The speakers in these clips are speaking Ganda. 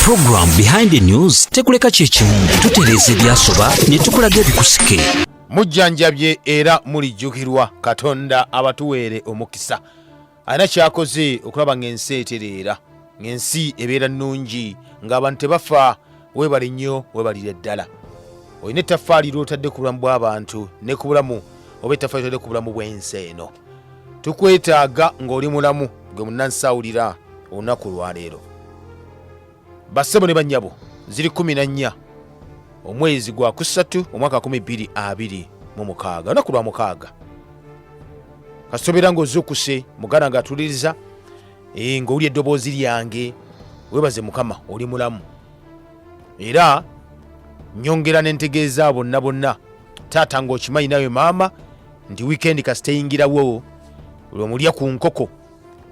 program Behind the News tekuleka kyekimu tutereza ebyasoba ne tukulaga ebikusike. Mujjanjabye era mulijjukirwa Katonda abatuweere omukisa. Ana kyakoze okulaba ng'ensi etereera, ng'ensi ebeera nnungi, ng'abantu tebafa. Webale nnyo, webalire ddala. Olina ettaffaali ly'otadde ku bulamu bw'abantu ne ku bulamu oba ettaffaali ly'otadde ku bulamu bw'ensi eno. Tukwetaaga ng'oli mulamu gwe munnansaawulira olunaku lwaleero. Bassebo ne bannyabo ziri 14 omwezi gwa kusatu omwaka 2026 olunaku lwa mukaaga. Kasobera ng'ozuukuse muganda ng'atuliriza ng'owulya eddoboozi lyange, weebaze Mukama oli mulamu. Era nyongera n'entegeeza bonna taata ng'okimanyi nawe maama nti weekend kasiteyingirawo olw'omulya ku nkoko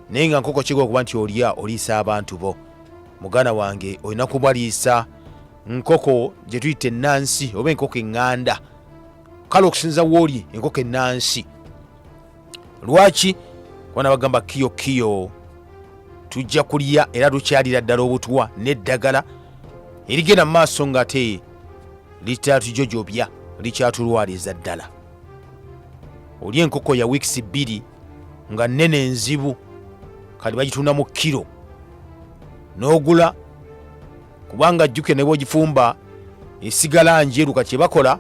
naye nga nkoko kigo okuba nti oliisa abantu bo. Muganda wange olina kubaliisa nkoko gye tuyita ennansi oba enkoko eŋŋanda. Kale okusinza w'oli enkoko ennansi. Lwaki? Kubona bagamba kiyo tujja kulya era tukyalira ddala obutwa n'eddagala erigenda mu maaso ng'ate litatujojobya likyatulwaliza ddala. Oli enkoko ya wiikisi 2 nga nnene enzibu kali bagitunda mu kilo n'ogula, kubanga jjuke ne bw'ogifumba esigala njeruka kye bakola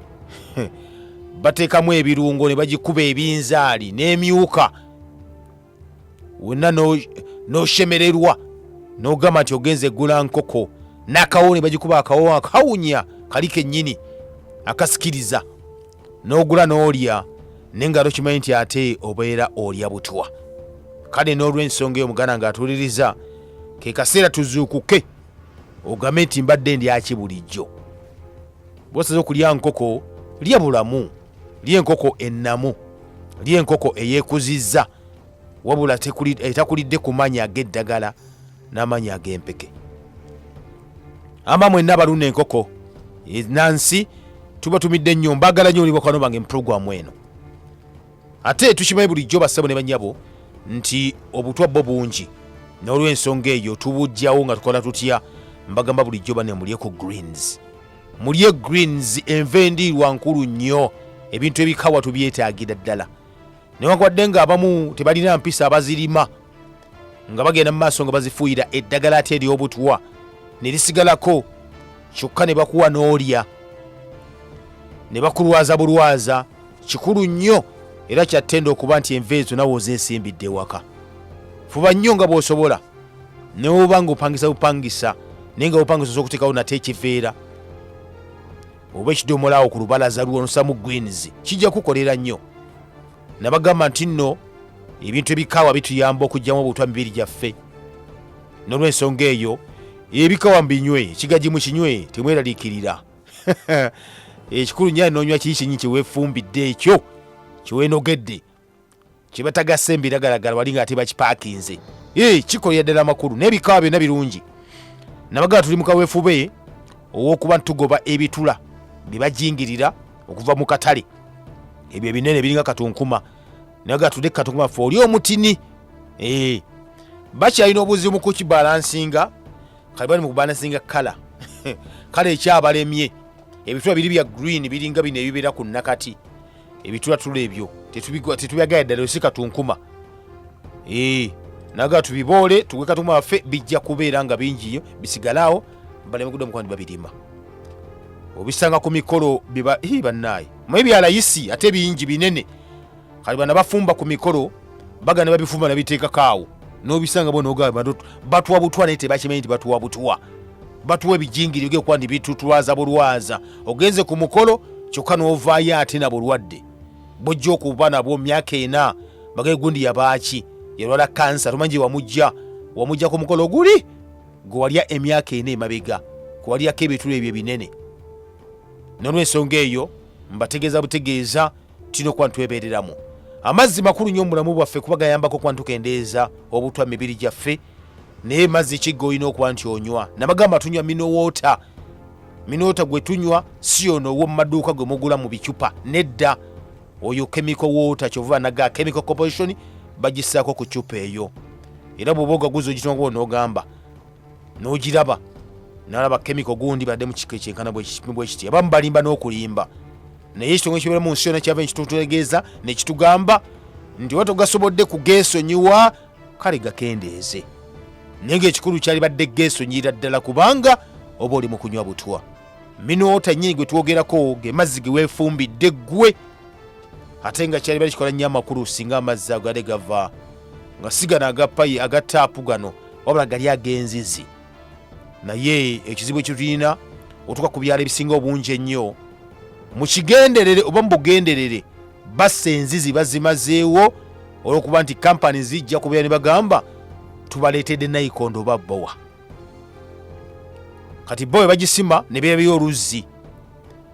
bateekamu ebirungo ne bagikuba ebinzaali n'emyuka. Wonna n'oshemererwa n'ogamba nti ogenze gula nkoko n'akawo ne bagikuba akawo akawunya kali kennyini akasikiriza n'ogula n'olya n'engalo kimanyi nti ate obeera olya butwa. Kale n'olw'ensonga eyo muganda ng'atuliriza ke kaseera tuzuukuke ogambe nti mbadde ndyaki bulijjo. Bw'osaze okulya nkoko lya bulamu, lya enkoko ennamu, lya enkoko eyeekuzizza wabula etakulidde ku mannya ag'eddagala n'amannya ag'empeke. Amba mwenna abalunda enkoko nansi tuba tumidde nnyo, mbagala nnyo olibakwano bange mu puroguramu eno. Ate tukimanyi bulijjo bassebo ne bannyabo nti obutwa bwo bungi, n'olw'ensonga eyo tubujjawo nga tukola tutya. Mbagamba bulijjo bane mulye ku greens. Mulye greens, enva endiirwa nkulu nnyo, ebintu ebikawa tubyetaagira ddala. Newankubadde ng'abamu tebalina mpisa abazirima nga bagenda mu maaso nga bazifuuyira eddagala ate ery'obutwa ne lisigalako kyokka ne bakuwa n'olya ne bakulwaza bulwaza. Kikulu nnyo era kyattenda okuba nti enva ezo nawe ozeesimbidde ewaka. Fuba nnyo nga bw'osobola ne woba ng'opangisa bupangisa naye nga bupangisa osobola okuteekawo nate ekiveera oba ekidomolaawo ku lubalaza lwo nosamu greens, kijja kukolera nnyo. Nabagamba nti nno ebintu ebikawa bituyamba okugyamu obutwa mu mibiri gyaffe. N'olw'ensonga eyo ebikawa mbinywe, ekigaji mu kinywe temweraliikirira. Ekikulu nnyo n'onywa kiri kinyi kyeweefumbidde ekyo kiweenogedde kye batagasa embiragalagala wali ng'ate bakipaakinze. Kikolera ddala amakulu n'ebikawa byonna birungi. Nabagamba tuli mu kaweefube ow'okuba tugoba ebitula bye bajingirira okuva mu katale ebyo ebinene biringa katunkuma. Naga tudde katunkuma ffe oli omutini. Bakyalina obuzibu ku kibalansinga, kale bali mu kubalansinga kala. Kale ekyabalemye ebitula biri bya green biringa bino ebibeera ku nakati. Ebitula tula ebyo tetubyagala ddala si katunkuma. Naga tubiboole tugwe katunkuma waffe bijja kubeera nga bingiyo bisigalaawo baleme kudda mukwandi babirima. Obisanga ku mikolo biba bannaayi mwe byalayisi ate bingi binene. Kale bana bafumba ku mikolo bagana babifumba nabiteekako awo n'obisanga bo n'ogamba batuwa butwa naye tebakimanyi nti batuwa butwa. Batuwa ebijingiri oge kwandi bitutwaza bulwaza. Ogenze ku mukolo kyokka n'ovaayo ate na bulwadde. Bojja okuba nabwo myaka 4 bagaye gundi yabaaki yalwala kansa tumanyi wamujja ku mukolo guli gwe walya emyaka 4 emabega kuwalyako ebitula ebyo binene. N'olw'ensonga eyo mbategeeza butegeeza tino kuba ntwebeereramu. Amazzi makulu nnyo mulamu bwaffe kuba gayambako kuba ntukendeeza obutwa mu mibiri gyaffe. Naye mazzi kigga olina okuba nti onywa. Nabagamba tunywa minowota. Minowota gwe tunywa si ono ow'omu maduuka gwe mugula mu bicupa. Nedda oyo chemical water kyova naga chemical corporation bagisaako ku cupa eyo. Era bw'oba ogaguza ogitunga n'ogamba n'ogiraba nalaba chemical gundi badde mu kiko ekyenkana bwe kiti abamu balimba n'okulimba naye ekitongole kibeera mu nsi yonna kyava nekitutegeeza nekitugamba nti oba togasobodde kugeesonyiwa kale gakendeeze naye ngaekikulu kyali badde geesonyira ddala kubanga oba oli mu kunywa butwa minoota nnyini gwe twogerako ge mazzi ge weefumbidde ggwe ate nga kyali bakikola nnyo amakulu singa amazzi ago ate gava nga sigano agapayi agataapu gano wabula gali ag'enzizi naye ekizibu ekitulina otuka ku byalo ebisinga obungi ennyo mukigenderere oba mubugenderere bassa enzizi bazimazeewo olwokuba nti kampani zijja kubeera ne bagamba tubaleetedde nayikondo oba bowa kati bowe bagisima ne beebayo oluzzi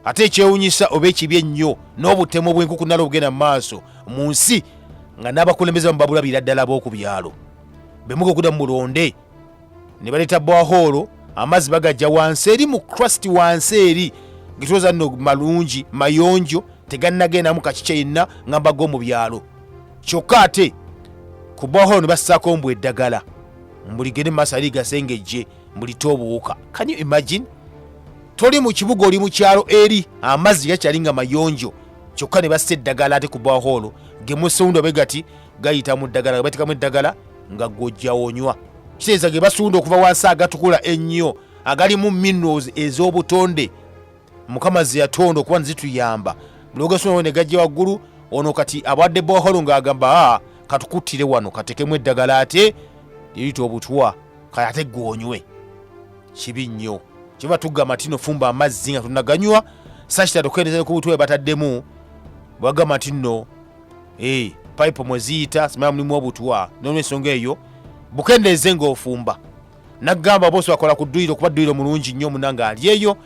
ate ekyewunyisa oba ekibi ennyo n'obutemu bw'enkuku nalo obugenda mu maaso mu nsi nga n'abakulembeze bamubabulabira ddala b'oku byalo bemuga okudda mu mulonde ne baleeta bwahoolo amazzi bagajja wansi eri mu crust wansi eri ngituoza nno malungi mayonjo tegannagendamu kakikya yenna nga mbago mu byalo kyokka ate ku bwahoolo ne bassaako mbu eddagala mbuligende mu maaso ali gasengejje mbulite obuwuka. Can you imagine? Toli mu kibuga oli mu kyalo eri amazzi gakyali nga mayonjo kyokka ne bassa eddagala ate ku bwahoolo gemusunda begati gayita mu ddagala gabatekamu eddagala nga gojja onywa kitegeeza ge basunda okuva wansi agatukula ennyo agalimu minerals ez'obutonde mukama ze yatonda okuba nzituyamba bulogasuna ne gajja waggulu ono kati abadde bwahoolo ng'agamba katukuttire wano katekemu eddagala ate liyita obutwa kale ate gwonywe kibi nnyo kiba tugamba tino fumba amazzi nga tunaganywa sakitatu okendeza ku butwa bataddemu bwagamba tino pipe mweziyita simala mulimu obutwa n'olwensonga eyo bukendeze ng'ofumba nagamba bose bakola ku dduyiro okuba dduyiro mulungi nnyo munanga ali eyo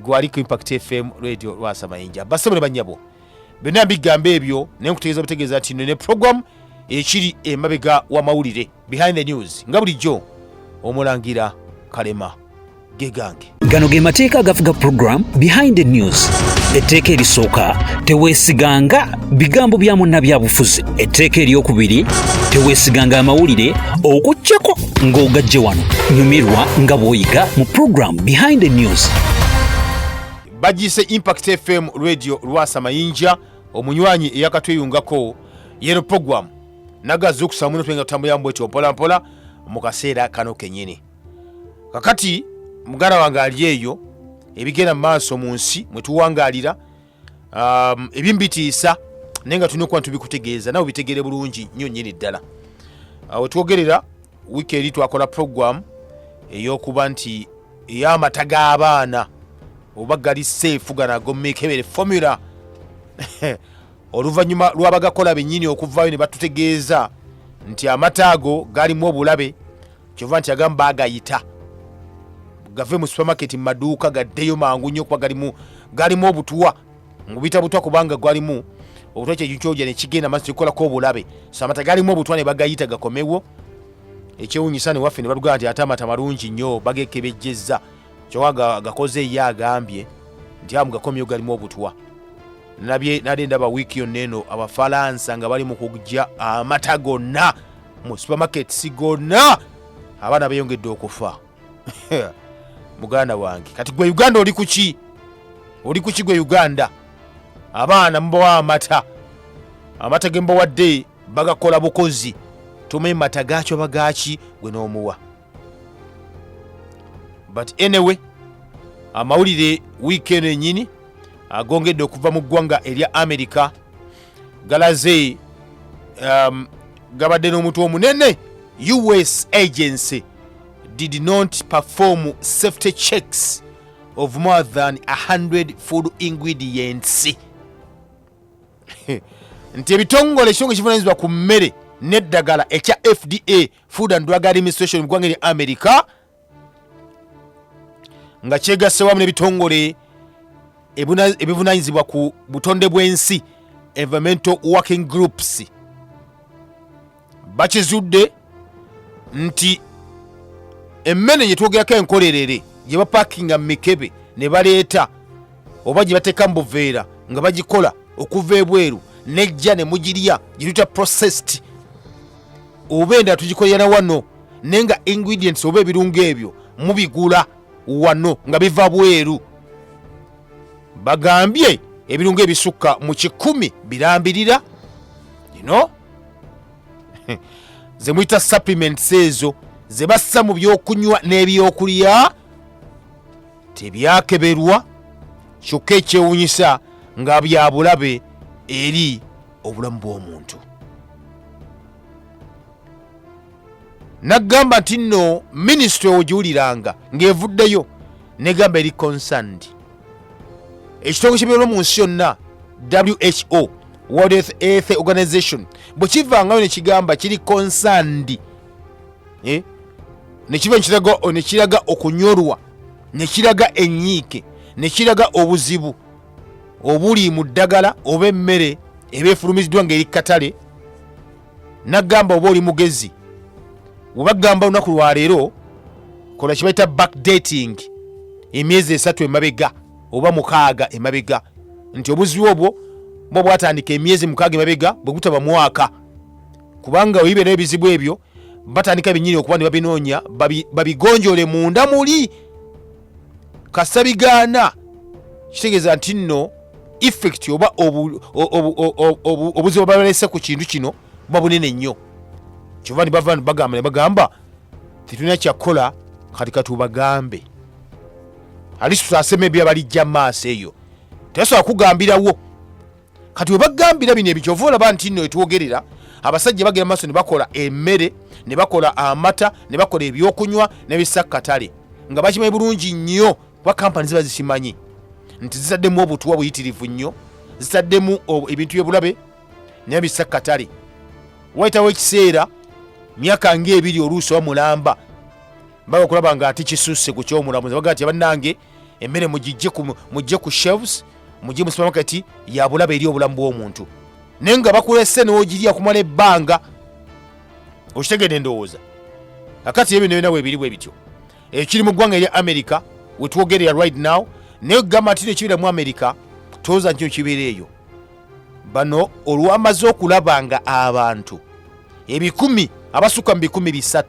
gwali ku Impact FM radio Lwasa Mayinja basebule banyabo byonna bigamba ebyo naye nkutegeeza butegeeza nti ne program ekiri emabega wa mawulire behind the news nga bulijjo omulangira Kalema gegange gano ge mateeka agafuga program behind the news. Etteeka erisooka teweesiganga bigambo bya munna byabufuzi. Etteeka eryokubiri teweesiganga amawulire okuggyako ng'ogajje wano nyumirwa nga bw'oyiga mu program behind the news. Bagise Impact FM radio Lwasa Mayinja omunywanyi eyakatweyungako yero program nagaze okusamu twenga tutambula mbweto mpola mpola mu kaseera kano kenyini kakati mugara wange ali eyo ebigenda mu maaso mu nsi mwe tuwangalira ebimbitiisa nenga tulina okuba tubikutegeeza nawe bitegere bulungi nnyo nnyini ddala wetwogerera wiiki eri twakola program ey'okuba nti ey'amata g'abaana oba gali seefu gano agomekebere formula oluvannyuma lwabagakola bennyini okuvaayo ne batutegeeza nti amata ago galimu obulabe kyova nti agamba bagayita gave mu supermarket mu maduuka gaddeyo mangu nnyo kuba galimu obutwa ngubita butwa kubanga gwalimu obutwa kyekikyoja ne kigenda maaso kikolako obulabe so amata galimu obutwa ne bagayita gakomewo ekyewunyisa ne waffe ne balugamba nti ate amata malungi nnyo bagekebejjezza kyowa gakoze ye agambye nti amu gakomyewo galimu obutwa nade ndaba wiiki yonna eno abafalansa nga bali mu kugya amata gonna mu supermarkets gonna abaana beyongedde okufa muganda wange kati gwe Uganda oli kuki gwe Uganda abaana mbawa amata ge mbawadde bagakola bukozi tumenye mata gakyo bagaki gwe n'omuwa but anyway amawulire wiiki eno ennyini agongedde okuva mu ggwanga erya America galaze gabadde n'omuntu omunene US agency did not perform safety checks of more than 100 food ingredients. Nti ebitongole ekitongole kivunaanyizibwa ku mmere n'eddagala ekya FDA Food and Drug Administration mu ggwanga erya America nga kyegasse wamu n'ebitongole ebivunaanyizibwa ku butonde bw'ensi environmental working groups bakizudde nti emmene gye twogerako enkolerere gye bapakinga mu mikebe ne baleeta oba gye bateeka mu buveera nga bagikola okuva ebweru nejja ne mugirya gye tuyita processed oba endala tugikolera na wano naye nga ingredients oba ebirungo ebyo mubigula wano nga biva bweru. Bagambye ebirungo ebisukka mu 10 birambirira ze muyita supplements ezo ze bassa mu byokunywa n'ebyokulya tebyakeberwa, kyokka ekyewuunyisa nga bya bulabe eri obulamu bw'omuntu. Nagamba nti nno minisitule ogiwuliranga ng'evuddeyo negamba eri concerned. Ekitongole ky'ebyokulya mu nsi yonna WHO, World Health Organization, bwe kivangayo ne kigamba kiri concerned, ne kiba ne kiraga okunyolwa, ne kiraga enyiike, ne kiraga obuzibu obuli mu ddagala oba emmere ebeefulumiziddwa ng'eri katale. Nagamba oba oli mugezi, webagamba olunaku lwaleero kola kibayita backdating emyezi 3 emabega oba 6 emabega, nti obuzibu obwo bwo bwatandika emyezi 6 emabega bwe gutaba mwaka, kubanga oyibeera ebizibu ebyo batandika binyini okuba ne babinoonya babigonjole munda muli. Kasabigaana kitegeeza nti nno effect oba obuzibu balese ku kintu kino buba bunene nnyo. Kyova ne bagamba titulina kyakola kati katubagambe alistusasema ebyo abalijja maaso eyo tebasobola kugambirawo. Kati webagambira bino ebyo kyova olaba nti nno etwogerera abasajja bagera maaso ne bakola emmere, ne bakola amata, ne bakola ebyokunywa nebisa katale nga bakimanyi bulungi nnyo kuba kampani ziba zikimanyi nti zitaddemu obutuwa buyitirivu nnyo, zitaddemu ebintu byebulabe nebisa katale. Wayitawo ekiseera myaka ng'ebiri oluusi oba mulamba baga okulaba nga ati kisusse ku kyomulamuzi baga ati bannange emmere mugye ku shelves, mugye mu supermarket ya bulabe eri obulamu bw'omuntu, naye nga bakulese n'ogirya kumala ebbanga. Okitegedde endowooza akati ebyo nebyo nawe ebiri bwe bityo ekiri mu ggwanga erya America wetwogerera right now, naye gamba nti ekibira mu America tooza nkyo kibeera eyo. Bano olwamaze okulaba nga abantu ebikumi abasukka mu 300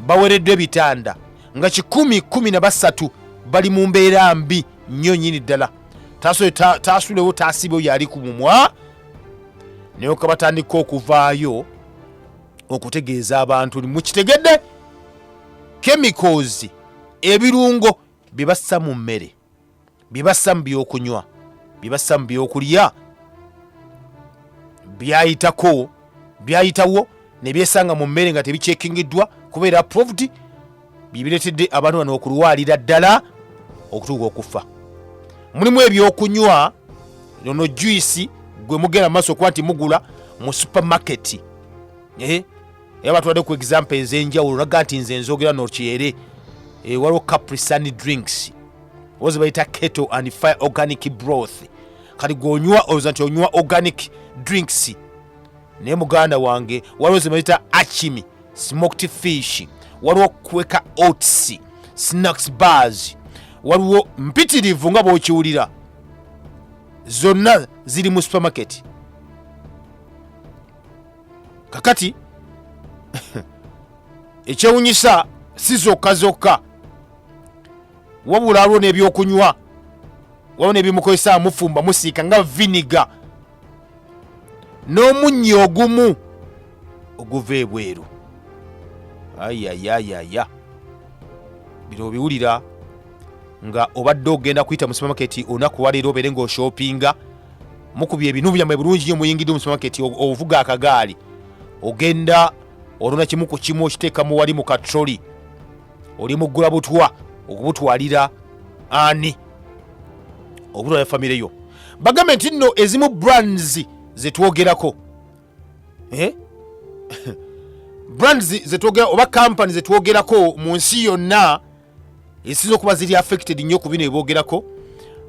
bawereddwa ebitanda nga 113 bali mu mbeera mbi nnyo nnyini ddala, taasulewo taasibewo yali ku mumwa, naye kabatandika okuvaayo okutegeeza abantu mukitegedde chemicals ebirungo bibassa mu mmere, bibassa mu byokunywa, bibassa mu byokulya byayitawo ne byesanga mu mmere nga tebikyekingiddwa kubeera approved, bibiretedde abantu bano okulwalira ddala okutuuka okufa. Mulimu ebyokunywa nono juice gwe mugenda maaso okuba nti mugula mu supermarket. Yabatwadde ku example ez'enjawulo naga nti nze nzogera n'okyere waliwo Capri Sun drinks ozi bayita Keto and Fire organic broth, kati gwonywa olowooza nti onywa organic drinks. Naye muganda wange waliwo ze bayita Achimi smoked fish, waliwo Quaker oats snacks bars, waliwo mpitirivu nga bw'okiwulira, zonna ziri mu supermarket. Kakati ekyewunyisa si zokka wabula waliwo n'ebyokunywa, waliwo n'ebimukozesa mufumba musiika nga vinegar n'omunnyo ogumu oguva ebweru. Ayayayaya bino obiwulira nga obadde ogenda kuyita mu supermarket olunaku waleero obeere ng'oshopinga mukubye ebintu byammwe bulungi nnyo muyingidde mu supermarket ovuga akagaali ogenda olona kimu ku kimu okiteekamu wali mu katroli oli muggula butwa okubutwalira ani obutwalira famire yo. Bagambe nti nno ezimu brands zetwogerako brands zetwogera oba company zetwogerako mu nsi yonna ezisinza okuba ziri affected nnyo ku bino eboogerako.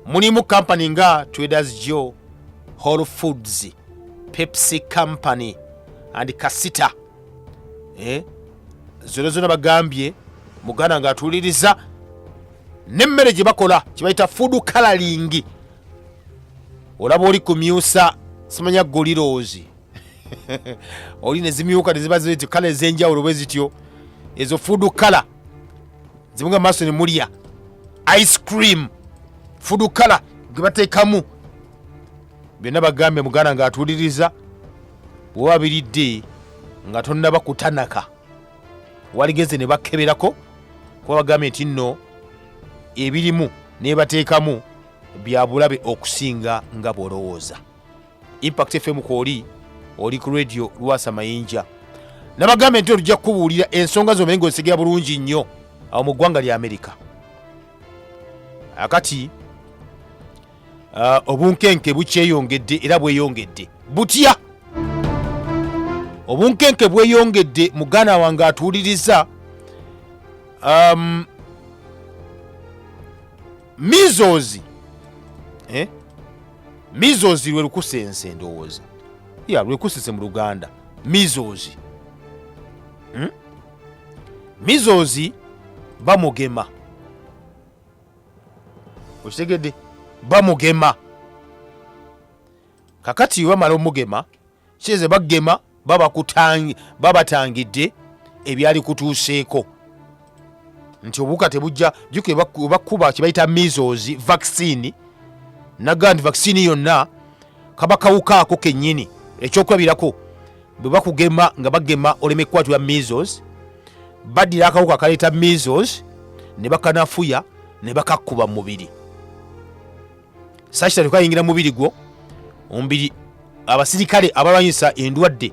Mulimu company nga Traders Joe, Whole Foods, Pepsi Company and Casita. Zona bagambye muganda nga atuliriza nemmere gye bakola kibayita food coloring. Olaba oli kumyusa simanya golirozi oli ne zimyuka ne ziba ziti kala ez'enjawulo bwe zityo, ezo food color zimuga maaso ne mulya ice cream food color gwe bateekamu byonna bagambye muganda ng'atuuliriza bwewabiridde nga tonnaba kutanaka waligeze ne bakeberako kuba bagambye nti nno ebirimu nebateekamu bya bulabe okusinga nga bw'olowooza. Impact FM kwoli oli ku radio Lwasa Mayinja nabagambye nti olujja kukubuulira ensonga zomenye ng'osigera bulungi nnyo awo mu ggwanga lya Amerika. Akati obunkenke bukyeyongedde era bweyongedde butya obunkenke bweyongedde muganda wange atuuliriza. Measles measles lwe lukusense ndowooza lwekusise mu Luganda measles measles bamugema okitegedde bamugema kakati bamala omugema kyeze bagema babatangidde ebyali kutuuseeko nti obuwuka tebujja juke bakuba kyebayita measles vaccine nagandi vaccine yonna kaba kawuka ako kennyini ekyokulabirako bwe bakugema nga bagema oleme kukwatibwa measles baddira akawuka akaleeta measles ne bakanafuya ne bakakkuba mu mubiri sakita tekayingira mubiri gwo omubiri abasirikale abalwanyisa endwadde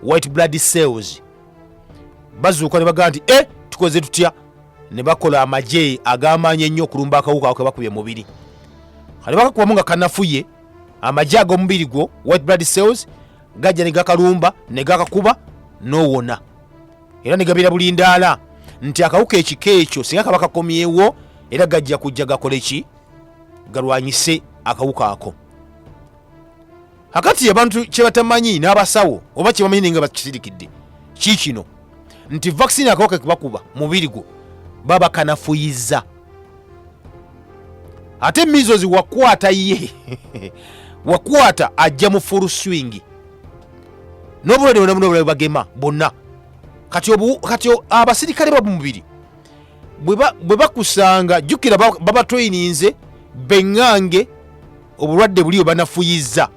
white blood cells bazuuka ne bagamba nti tukoze tutya ne bakola amagye agamaanye ennyo okulumba akawuka ako kebakubye mubiri kale bakakubamu nga kanafuye amagye ag'omubiri gwo white blood cells gajja ne gakalumba ne gakakuba n'owona era ne gabeera bulindaala nti akawuka ekika ekyo singa kaba kakomyewo era gajja kujja gakole ki galwanyise akawuka ako. Hakati abantu kye batamanyi n'abasawo oba kye bamanyi nga bakisirikidde kikino nti vaccine akawuka kebakuba mubiri gwo baba kanafuyiza ate measles wakwata ye wakwata ajja mu full swing nobulwadde bwonna bagema bonna kati abasirikale ba mubiri bwe bakusanga jjukira baba trainingze beŋŋange obulwadde buli banafuyiza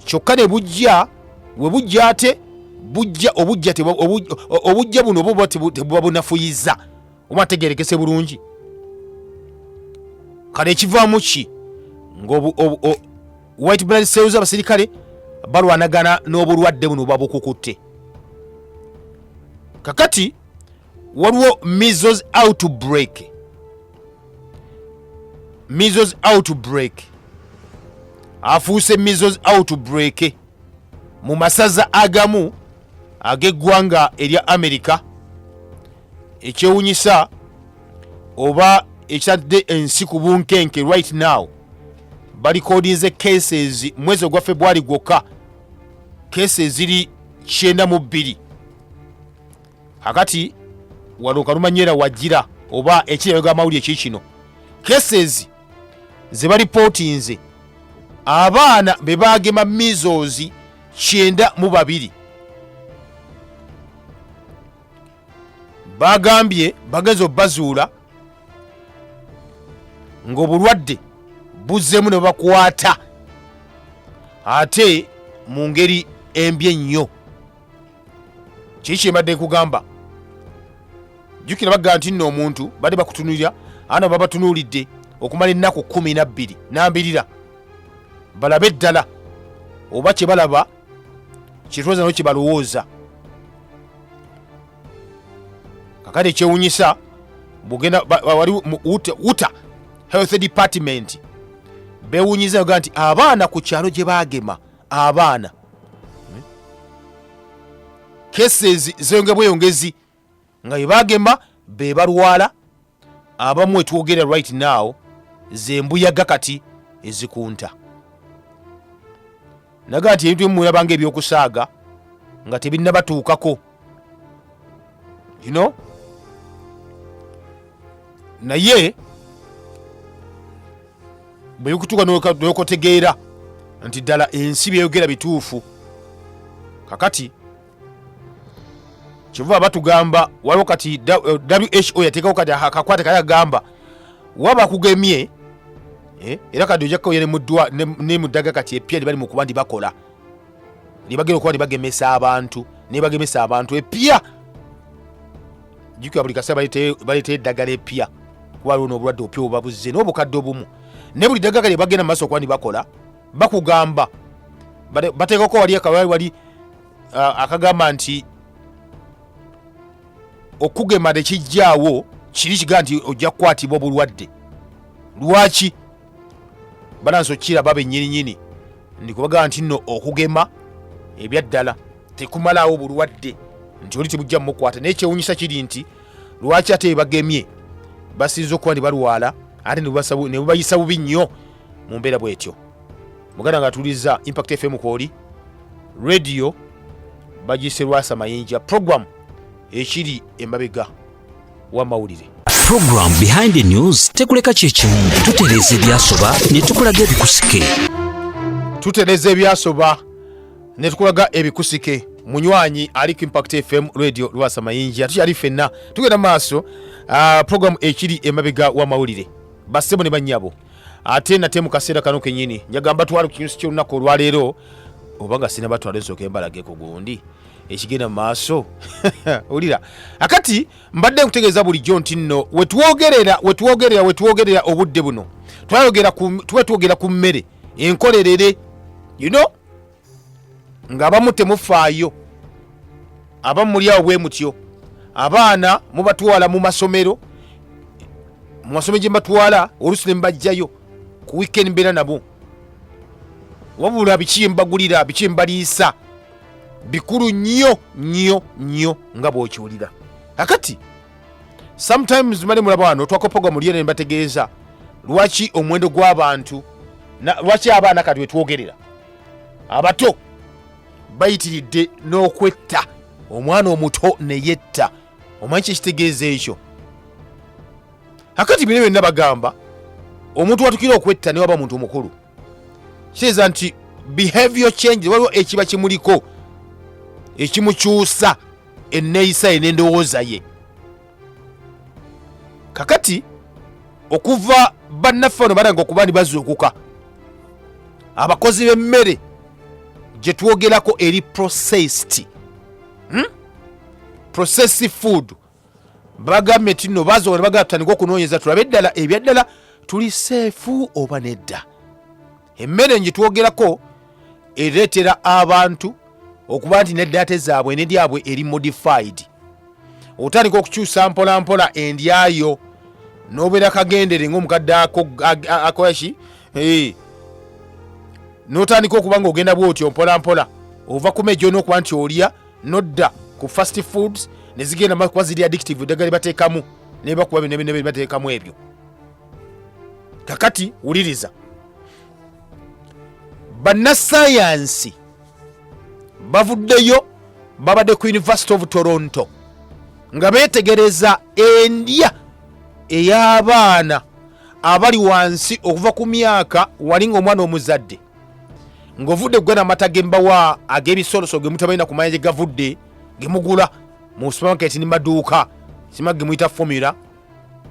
kyokka ne bujja we bujja ate bujja obujja buno obuba tebuba bunafuyiza oba tegerekese bulungi kale ekivaamu ki white blood cells abasirikale balwanagana n'obulwadde buno babukukutte. Kakati waliwo measles outbreak afuuse measles outbreak mu masaza agamu ag'eggwanga erya Amerika. Ekyewunyisa oba ekyadde ensi ku bunkenke right now balikodinze cases mwezi ogwa February gwokka cases ziri 92 hakati wano kalumanyera wagira oba ekirego amawuli ekikino cases ze balipotinze abaana be bagema measles 92 bagambye bagezo bazuula ng'obulwadde buzzemu ne bakwata ate mu ngeri embi ennyo. Kiki mbadde kugamba jjukira bagamba nti nno omuntu badde bakutunulira ana babatunuulidde okumala ennaku 12 n'ambirira balabe eddala oba kye balaba kitwoza no kye balowooza. Kakati ekyewunyisa bugenda wali uta health department bewunyiza yoga nti abaana ku kyalo gye bagema abaana cases zeyonge bweyongezi nga yebagema be balwala abamu etwogera right now zembuyaga kati ezikunta naga nti ebintu bimulabanga ebyokusaaga nga tebinnabatuukako naye bwe bikutuuka n'okotegeera nti ddala ensi byeyogera bituufu. Kakati kivuba batugamba waliwo kati WHO yateekawo kati akakwate kaya gamba waba kugemye era kati ojja kukoyere muddwa ne muddaga kati epya bali mu kuba ndi bakola libagera okuba bagemesa abantu epya jukya buli kasaba balite eddagala epya kuba waliwo n'obulwadde opya obabuzze n'obukadde obumu ne buli ddagala lye bagenda mu maaso okuba ndi bakola bakugamba bateekako wali akagamba nti okugema tekijjaawo kiri kiga nti ojja kukwatibwa obulwadde. Lwaki balanso kiraba bennyininyini ndikubagaa nti nno okugema ebyaddala tekumalawo bulwadde nti oli tibujja mukwata naye kyewunyisa kiri nti lwaki ate bagemye basinza okuba ndi balwala ate ne bubayisa bubi nnyo mu mbeera bwetyo. Muganda nga tuliza Impact FM kwoli radio bagise Lwasa Mayinja program ekiri emabega wa mawulire. Program Behind the News tekuleka kyekimu tutereza ebyasoba ne tukulaga ebikusike. Ne tukulaga ebikusike. Munywanyi ali ku Impact FM radio Lwasa Mayinja tukyali fenna tugenda maaso program ekiri emabega wa mawulire. Basebo ne banyabo ate nate mu kaseera kano kenyini njagamba twali ku kinyusi ky'olunaku olwaleero obanga sina batwala ensooka embalage ku gundi ekigenda maaso olira akati mbadde nkutegeeza bulijjo nti nno wetwogerera obudde buno twetwogera ku mmere enkolerere nga abamu temufaayo abamu muli awo bwe mutyo abaana mubatwala mu masomero gye mbatwala oluusi ne mbajjayo ku weekend mbeera nabo wabula biki mbagulira biki mbaliisa bikulu nnyo nga bw'okiwulira. Akati sometimes mali mulaba wano twakopoga mu lyene ne mbategeeza lwaki omuwendo gw'abantu lwaki abaana kati wetwogerera abato bayitiridde n'okwetta omwana omuto ne yetta. Omanyi kyekitegeeza ekyo? Akati bino byonna bagamba omuntu watukira okwetta ne waba muntu mukulu kitegeeza nti behavior change waliwo ekiba kimuliko ekimukyusa enneeyisa ye n'endowooza ye. Kakati okuva bannaffe wano balanga okuba ndi bazuukuka abakozi b'emmere gye twogerako eri processed food bagambye nti nno bazoga ne bagamba tutandika okunoonyeza tulabe eddala ebyaddala tuli seefu oba nedda. Emmere gye twogerako ereetera abantu okuba nti n'eddaate zaabwe n'eryabwe eri modified. Otandika okukyusa mpolampola endyayo n'obeera kagendere ng'omukadde akoyaki n'otandika okuba nga ogenda bw'otyo mpolampola ova ku mejo n'okuba nti olya nodda ku fast foods ne zigenda kuba ziri addictive eddagala bateekamu ne bakuba ne bateekamu ebyo. Kakati wuliriza bannasayansi bavuddeyo babadde ku University of Toronto nga beetegereza endya ey'abaana abali wansi okuva ku myaka wali ng'omwana omuzadde ng'ovudde kugana amata gembawa ag'ebisoloso ge mutabalina kumanya gye gavudde ge mugula mu supermarket ne maduuka sima ge muyita formula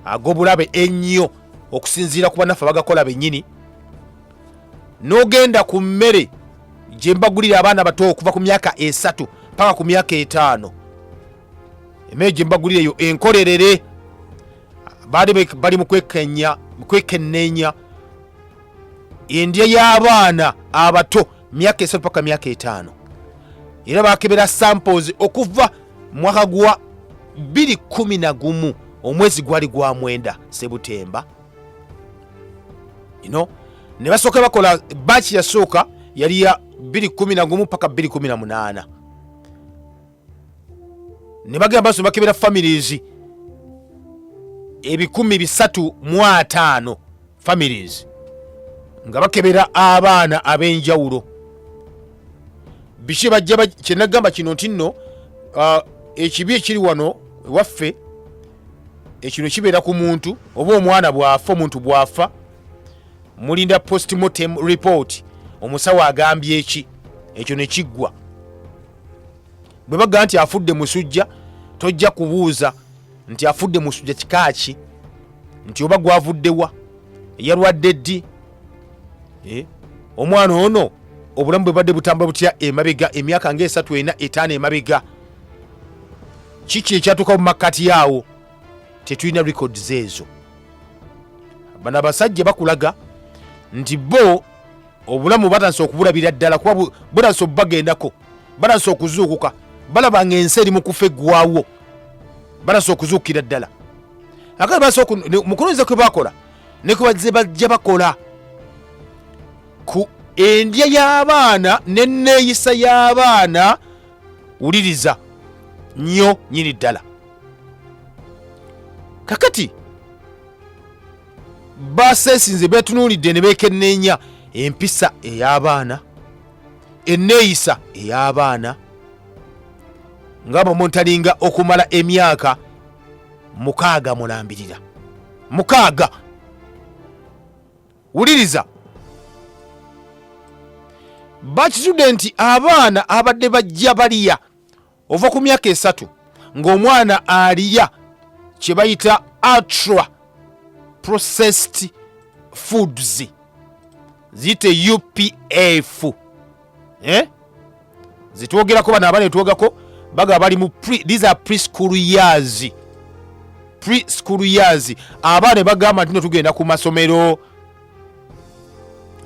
ag'obulabe ennyo okusinziira ku bannaffe bagakola bennyini n'ogenda ku mmere gye mbagulira abaana bato okuva ku myaka 3 paka ku myaka 5 emmere gye mbagulira eyo enkolerere bali mu kwekenneenya endya y'abaana abato myaka 3 paka myaka 5 era bakebera samples okuva mwaka gwa 2011 omwezi gwali gwa 9 Sebutemba ne basooka bakola bachi yasooka yali ya 2011 paka 2018 ne bagamba basoma bakebera families 305 families nga bakebera abaana ab'enjawulo biki bajja kyenagamba kino nti nno ekibi ekiri wano waffe ekino kibeera ku muntu oba omwana bw'afa omuntu bw'afa mulinda postmortem report omusawo agambye ekyo ne kiggwa bwe baga nti afudde musujja tojja kubuuza nti afudde musujja kikaaki, nti oba gwavuddewa, yalwadde ddi, omwana ono obulamu bwe badde butambula butya emabega emyaka nga 3 4 5 emabega, kiki ekyatuuka mu makkati yaawo? Tetulina records ezo. Bano abasajja bakulaga nti bo obulamu batandise okubulabira ddala, kuba butanse okubagendako, batandise okuzuukuka, balabanga ensi eri mu kufa eggwawo, batandise okuzuukira ddala. Mukulonze kwe bakola ne kwe bazze bajja bakola ku endya y'abaana n'enneeyisa y'abaana, wuliriza nnyo nyini ddala. Kakati baseesinze beetunuulidde ne beekenneenya empisa ey'abaana, enneeyisa ey'abaana, nga bamontalinga okumala emyaka 6 mulambirira. 6. Wuliriza, bakitudde nti abaana abadde bajja baliya ova ku myaka 3 ng'omwana aliya kye bayita ultra processed foods, ziyite UPF, zitwogerako bano abaana etwogako baga bali mu these are preschool years. Preschool years, abaana bagamba nti tugenda ku masomero.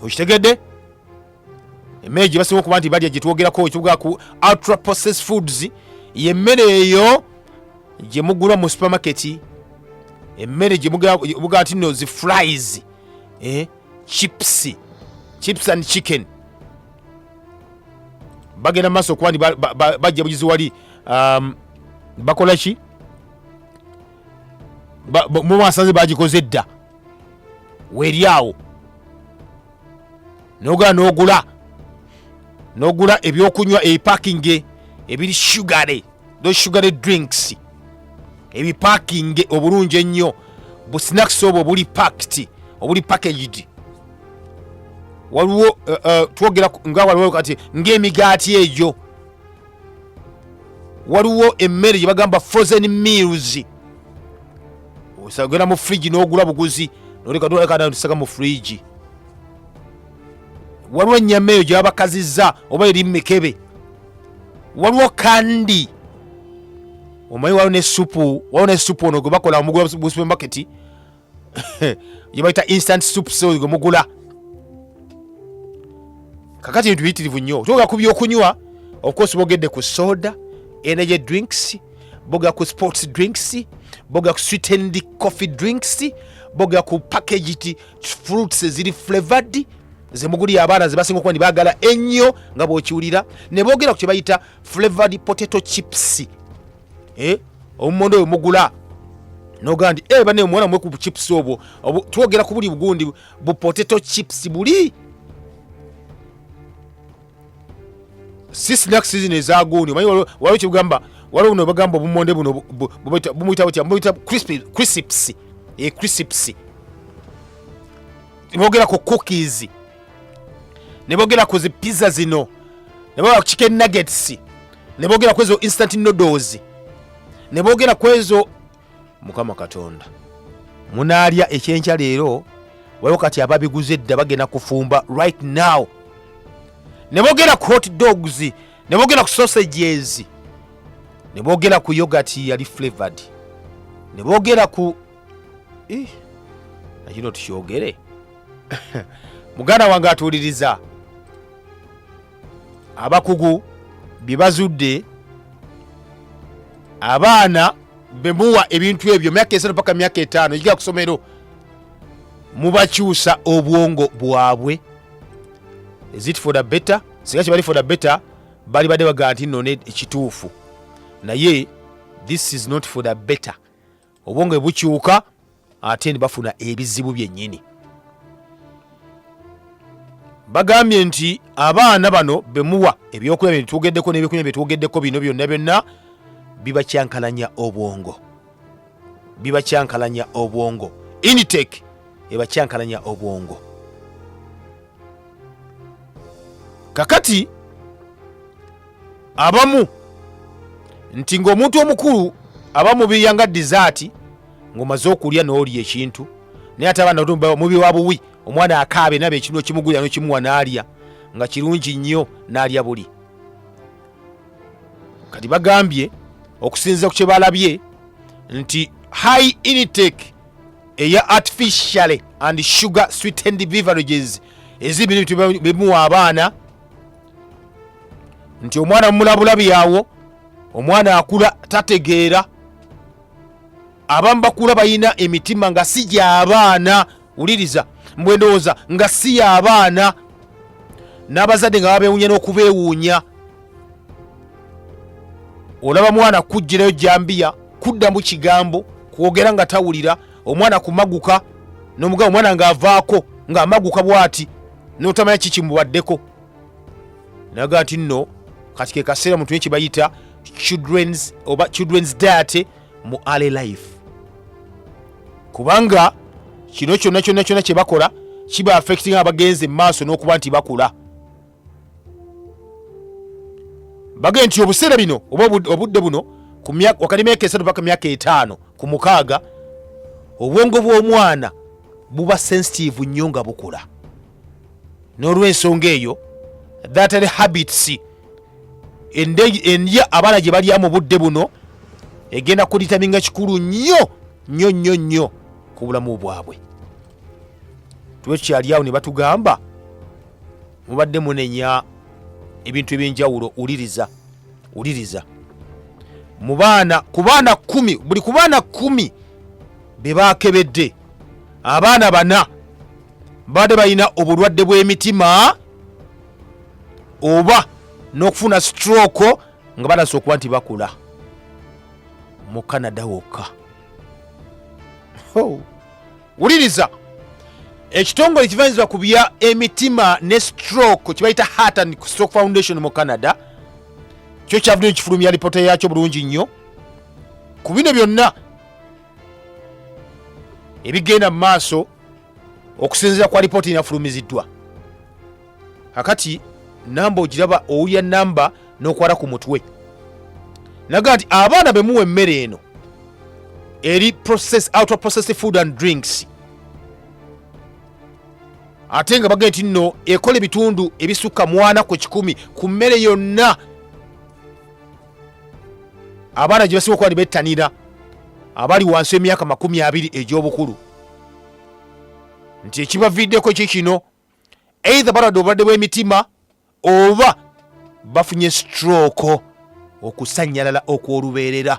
Okitegedde? Emmere gye basinga okuba nti balya gye twogerako ekivuga ku ultra processed foods, y'emmere eyo gye mugula mu supermarket, emmere gye muga nti no zi fries, chips and chicken. Bagenda maaso okuba nti bajja bugizi wali bakola ki? Mu basanze bagikoze dda, weeri awo n'ogula ebyokunywa ebipakinge ebiri sugary, those sugary drinks ebipakinge obulungi ennyo, bu snacks obwo buli packed, obuli packaged. Waliwo twogera nga waliwo kati ng'emigaati egyo, waliwo emmere gye bagamba frozen meals, osagera mu fridge n'ogula buguzi n'oleka mu fridge. Waliwo ennyama eyo gye babakazizza oba eri mu mikebe, waliwo kandi omanyi waliwo ne supu ono gwe bakola omugula mu supermarket gye bayita instant soup gwe mugula. Kakati ebintu biyitirivu nnyo. Twoga ku byokunywa, of course bogedde ku soda, energy drinks, boga ku sports drinks, boga ku sweetened coffee drinks, boga ku packaged fruits ziri flavored, ze muguli abaana ze basinga okuba baagala ennyo nga bw'okiwulira, ne boogera ku kye bayita flavored potato chips. Omumondo oyo mugula n'ogamba nti bane omwana mwe ku chips obwo, twogera ku buli bugundi bu potato chips buli. Si snacks zino ezaguuni, omanyi waliwo kyebugamba, waliwo buno bagamba obumonde buno bumuyita crisps. Crisps. Boogera ku cookies, ne boogera ku zi pizza zino, ne boogera ku chicken nuggets, ne boogera ku ezo instant noodles, ne boogera ku ezo. Mukama Katonda, munaalya ekyenkya leero, waliwo kati ababiguze edda bagenda kufumba right now. Ne boogera ku hot dogs, ne boogera ku sausages, ne boogera ku yogurt yali flavored, ne boogera ku nakino tukyogere. Muganda wange atuuliriza, abakugu bye bazudde, abaana bemuwa ebintu ebyo myaka 3 paka myaka 5 yiga ku somero, mubakyusa obwongo bwabwe. Is it for the better? Singa kibali for the better, bali badde bagaa nti nno ekituufu, naye this is not for the better. Obwongo bukyuka ate ne bafuna ebizibu byennyini. Bagambye nti abaana bano bemuwa ebyokulya bye tugeddeko n'ebyokunywa bye tugeddeko bino byonna bibakyankalanya obwongo. Bibakyankalanya obwongo. Intake ebakyankalanya obwongo. Kakati abamu nti ng'omuntu omukulu abamu biyanga dessert ngomaze okulya n'olya ekintu naye ate abaana mubiwa buwi omwana akaabe nabe ekintu kimugulira n'kimuwa n'alya nga kirungi nnyo n'alya buli. Kati bagambye okusinziira ku kye balabye nti high intake eya artificially and sugar sweetened beverages ezibintu bimuwa abaana nti omwana mumulabulabi awo omwana akula tategeera. Abamu bakula bayina emitima nga si gy'abaana, wuliriza mbwendowooza nga si y'abaana, n'abazadde nga babeewuunya n'okubeewuunya. Olaba mwana kujjirayo jambiya kuddamu kigambo kwogera nga tawulira, omwana kumaguka n'omugabo omwana ng'avaako ng'amaguka bw'ati n'otamanya kikimubaddeko. Naga nti nno kati ke kaseera muntu ekibayita children's diet mu early life, kubanga kino kyonna kye bakola kiba affecting abagenzi maaso n'okuba nti bakula. Bagenda nti obuseera bino oba obudde buno wakati myaka 3 paka myaka 5 ku 6 obwongo bw'omwana buba sensitive nnyo nga bukula. N'olw'ensonga eyo that are habits endya abaana gye balya mu budde buno egenda kulitaminga kikulu nnyo ku bulamu bwabwe. Tuwe kyali awo ne batugamba mubadde munenya ebintu ebyenjawulo. Uliriza ku baana 10 buli ku baana 10 be bakebedde abaana 4 bade balina obulwadde bw'emitima oba n'okufuna stroke nga balasa okuba nti bakula mu Canada wokka. Uliriza ekitongole kivanyizibwa ku bya emitima ne stroke kibayita Heart and Stroke Foundation mu Canada kyo kyavudde kifulumya lipoota yakyo bulungi nnyo ku bino byonna ebigenda mu maaso okusinziira kwa lipoota inafulumiziddwa. Akati namba ogiraba owulya namba n'okwala ku mutwe. Naga nti abaana bemuwa emmere eno eri ultra processed food and drinks, ate nga bagenda nti nno ekola ebitundu ebisukka 40 ku 100 ku mmere yonna abaana gye basinga okuba bettanira abali wansi emyaka 20 egy'obukulu. Nti ekibaviddeko kino either balwadde obulwadde bw'emitima oba bafunye stroke, okusannyalala okw'olubeerera.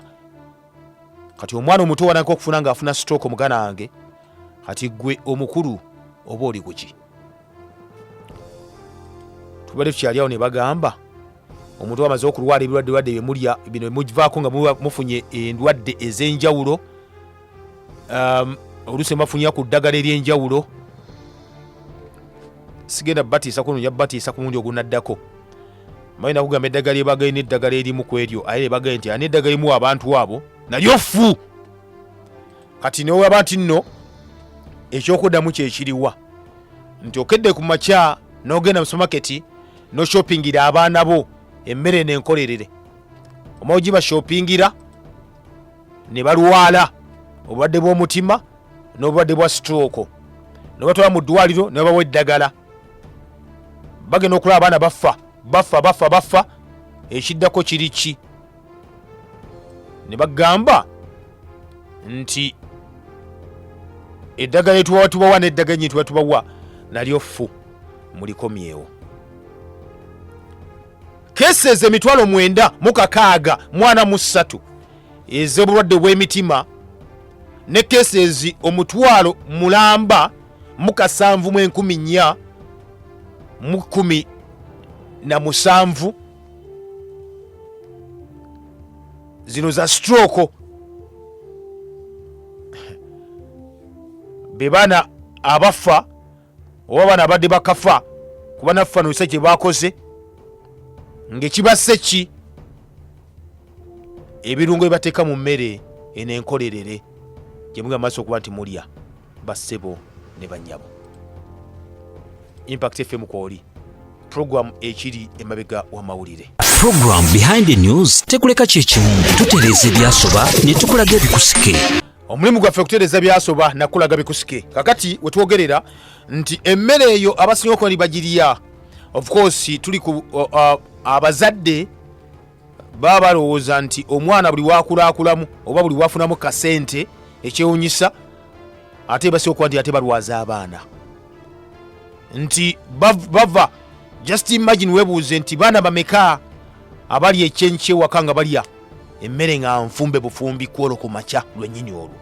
Kati omwana omuto wanako okufuna ng'afuna stroke omugana wange, kati gwe omukulu oba oli kuki? Tubadde tukyali awo ne bagamba omuntu amaze okulwala ebirwadde byemulya bino mugivaako nga mufunye endwadde ez'enjawulo, oluusi bafunya ku ddagala ery'enjawulo. Sigenda batiisa kuno nja batiisa ku mundi ogunaddako. Mayina kugamba eddagala lyebagaye n'eddagala erimu ku eryo, aye bagaye nti ani eddagala erimu abantu abo nalyo ffu. Kati newaba nti nno ekyokuddamu kyekiriwa nti okedde ku makya n'ogenda mu supermarket n'oshopingira abaana bo emmere n'enkolerere, omawe gibashopingira ne balwala obulwadde bw'omutima n'obulwadde bwa stroke, ne batwala mu ddwaliro ne babawa eddagala. Bagenda okulaba abaana bafa, ekiddako kiri ki? Ne bagamba nti eddagala etubawa n'eddagala nyintu tubawa nalyo ffu, mulikomyewo. Cases 9,943 ez'obulwadde bw'emitima ne cases 1,717 zino za stroke. Be baana abafa oba baana abadde bakafa kuba nafa n'olisa kye bakoze ng'ekibasse ki ebirungo ebibateeka mu mmere enenkolerere gye mugamba maaso okuba nti mulya bassebo ne bannyabo. Impact FM kwoli program ekiri emabega w'amawulire. Program Behind the News tekuleka kyekimu tutereeza ebyasoba ne tukulaga ebikusike. Omulimu gwaffe okutereeza byasoba nakulaga bikusike. Kakati wetwogerera nti emmere eyo abasinga okuba bagirya. Of course tuli ku abazadde baba balowooza nti omwana buli waakulaakulamu oba buli wafunamu kasente ekyewunyisa ate basinga okuba nti ate balwaza abaana. Nti bava just imagine webuuze nti baana bameka abali ekyenkye waka nga balya emmere nga nfumbe bufumbi kwolo ku makya lwennyini olwo.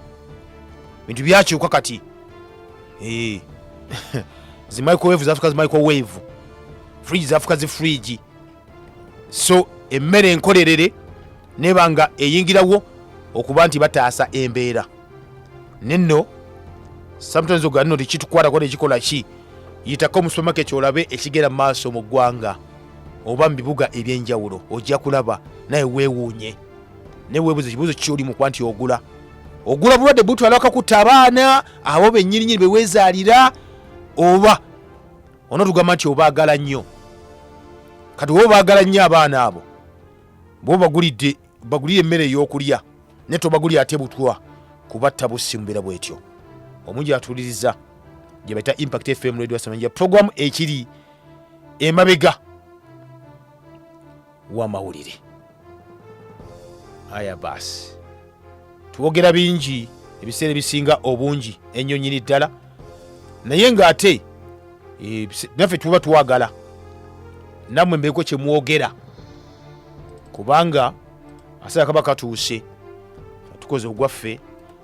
Bintu byakyuka kati. Zi microwave zafuka zi microwave, fridge zafuka zi fridge. So emmere enkolerere nebanga eyingirawo okuba nti bataasa embeera. Nenno sometimes oganno tekitukwata kone ekikola ki yitako mu supermarket olabe ekigera maaso mu ggwanga oba mu bibuga ebyenjawulo ojja kulaba naye weewuunye ne weebuuza ekibuuzo kyoli mu kwanti ogula bulwadde butwala wakakuta abaana abo bennyini beweezaalira oba onotugamba nti obaagala nnyo. Kati woba baagala nnyo abaana abo bo bagulire emmere ey'okulya ne tobagulira ate butwa kubatta bussi mu mbeera bwetyo. Omungi atuuliriza gye bayita Impact FM Radio Samanja program ekiri emabega w'amawulire. Aya basi twogera bingi ebiseera bisinga obungi ennyo nnyini ddala naye ng'ate naffe tuba twagala nammwe mbeeko kye mwogera kubanga asaala kaba katuuse tukoze ogwaffe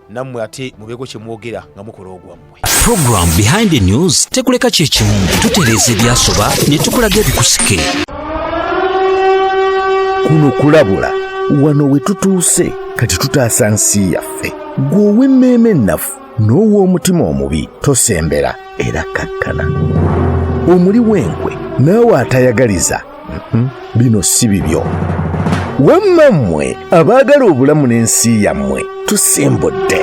nammwe ate mubeeko kye mwogera nga mukola ogwammwe. Program Behind the News tekuleka kyekimu tutereeza ebyasoba ne tukulaga ebikusike. Kuno kulabula wano we tutuuse kati tutaasa nsi yaffe. Gwe ow'emmeeme ennafu n'ow'omutima omubi tosembera era kakkana. Omuli w'enkwe naawe atayagaliza bino si bibyo. Wamma mmwe abaagala obulamu n'ensi yammwe tusimbudde.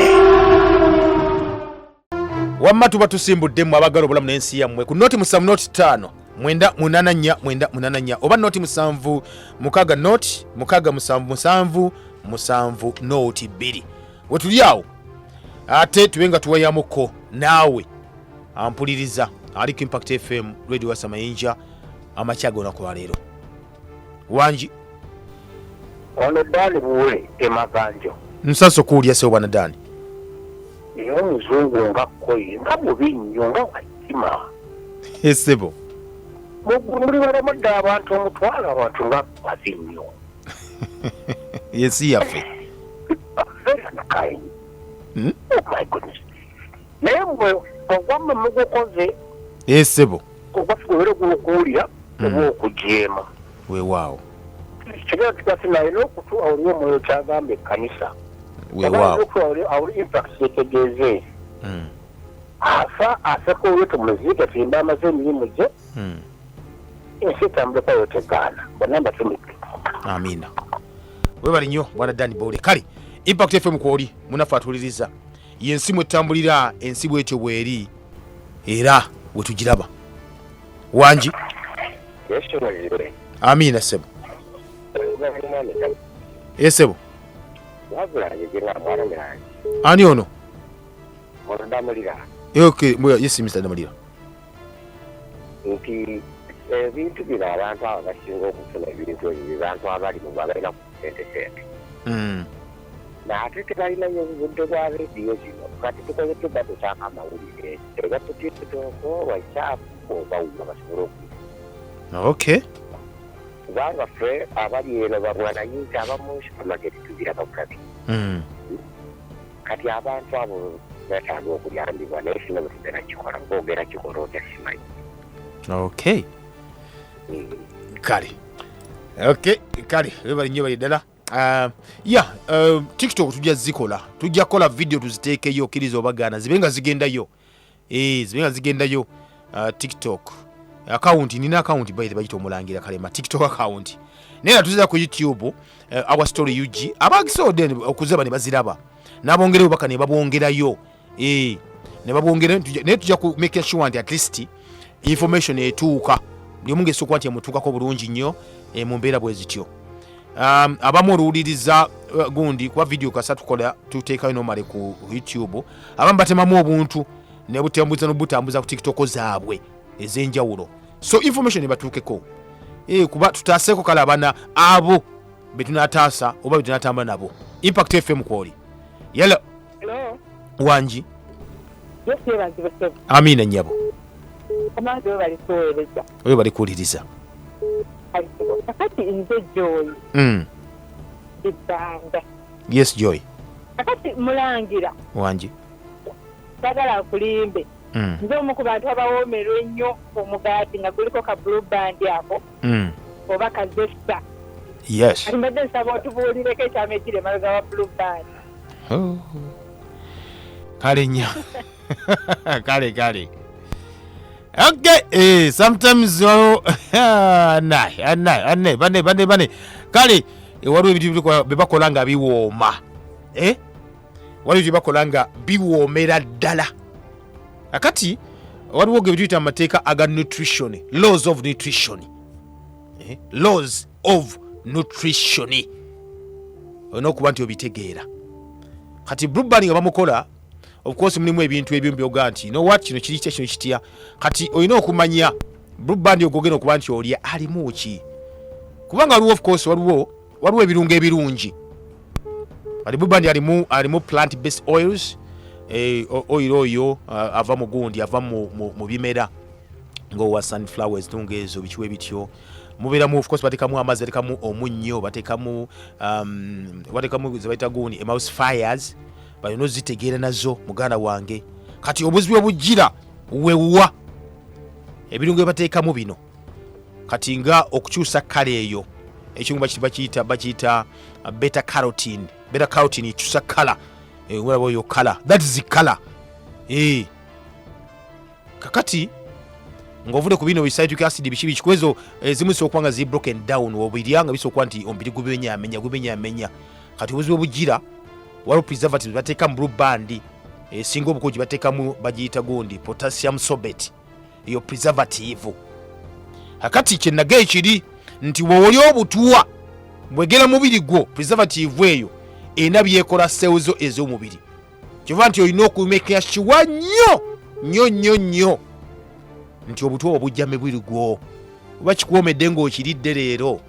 Wamma tuba tusimbudde abaagala obulamu n'ensi yammwe ku noti 7 noti 5 984 oba noti 7 6 noti 677 noti 2 wetuli awo ate tubenga tuwayamuko naawe ampuliriza ali ku Impact FM Radio Wasa Mayinja amakyago nakuba leero wanji ono Dani buwe emaganjo nsaso kuulya se bwana Dani iyo muzungu nga koyi nga bubi nnyo nga wakima esebo muri baramudda abantu omutwala abantu nga bazi nnyo yesi yaffe. Oh my goodness. Naye mwe ogwamma mugukoze esebo ogwasigobera okuwulira oba okujeema weewaawo kigera tikasi naye n'okutu awuli omwoyo kyagamba ekkanisa weewaawo awuli Impact yetegeeze afeka olwo tumuziike tuyimba amaze emirimu gye ensi etambuleko yotegaana bonna mbatumike. Amina. Webali nnyo bwana Dani Bowle. Kale Impact FM kwoli munafu atuliriza yensi mwetambulira ensi bwetyo bweri era wetugiraba wanji. Amina sebo. Esebo. Ani ono? Okay, yes Mr. Damulira. Nti ebintu bino abantu abo basinga okufuna ebintu ebyo abantu abali mu balina ku sente. Naate tebalinayo obudde bwa rediyo zino kati tukoze tuba tusaaka amawulire era tutitoko whatsapp oba wuma basobola okuyiga. Okay. Kubanga ffe abali eno babwanayinza abamu supermarket tubiraba bulabi. Kati abantu abo betaaga okuyambibwa naye sino bwe kikola boogera kikola otasimanyi. Okay. Kale. Okay, kale webali nnyo bali ddala. TikTok tujja zikola tujja kola video tuziteekeyo kiriza obagaana zibenga zigendayo zibenga zigendayo TikTok account nina account bayite bayita omulangira kalema TikTok account nera tuzira ku YouTube our story UG abagisode okuzeba ne baziraba nabongere obaka ne babongerayo ne babongere ne tujja ku make sure at least information etuuka buli omu ng'esooka nti emutuukako bulungi nnyo mu mbeera bwe zityo. Abamu oluwuliriza gundi kuba vidiyo kasa tuteekayo nomale ku YouTube, abamu batemamu obuntu ne butambuza n'obutambuza ku TikTok zaabwe ez'enjawulo, so information ebatuukeko kuba tutaaseeko kale abaana abo be tunataasa oba be tunatamba nabo. Impact FM kwoli. Hello. Hello. Wanji. Yes, yes. Amina nyabo. Amazi bali kuweereza. Oyo bali kuwuliriza. Kakati nze Joy. Ibanga. Yes, Joy. Kakati mulangira. Wanji. Sagala akulimbe. Nze omu ku bantu abawoomerwa ennyo omugaati nga guliko ka blue band ako. Oba kazesta. Yes. Alimadde nsaba otubuulireko ekyama ekiri emabega wa blue band. Kale nnyo. Kale. Okay, sometimes bane kale waliwo ebintu bebakola nga biwooma, waliwo byebakola nga biwoomera ddala. Akati waliwo ge bituyita mu mateeka aga nutrition, laws of nutrition, laws of nutrition, olina okuba nti obitegeera. Kati Blue nga bamukola, of course mulimu ebintu eby'omu byoga nti no what kino kiri kino kitya, kati olina okumanya Blue Band ogogena okuba nti olya alimu ki, kubanga waliwo of course waliwo ebirungo ebirungi. Kati Blue Band alimu plant based oils, oil oyo ava mu gundi, ava mu bimera ng'owa sunflowers tungezo bikiwe bityo. Muberamu of course batekamu amazzi, batekamu omunnyo, batekamu zebayita gundi emulsifiers, balina zitegeera nazo muganda wange. Kati obuzibu obugira wewa ebirungo ebateekamu bino, kati nga okukyusa kale eyo ekirungo bakiyita beta carotene. Beta carotene ekyusa kala, waliwo yo kala, that is the color. Kakati ng'ovudde ku bino citric acid biki bikikwezo ezimu zisobola zi broken down, obiryanga bisobola nti omubiri gubimenyamenya. Kati obuzibu obugira waliwo preservatives bateeka mu Blue Band, singa obukugi bateekamu bagiyita gundi potassium sorbate, eyo preservative. Akati kyennaga ekiri nti bw'oli obutwa bwegera mubiri gwo, preservative eyo erina byekola cells ez'omubiri, kiva nti olina okumekera kiwa nnyo nti obutwa obujja mubiri gwo. Oba kikuwomedde ng'okiridde leero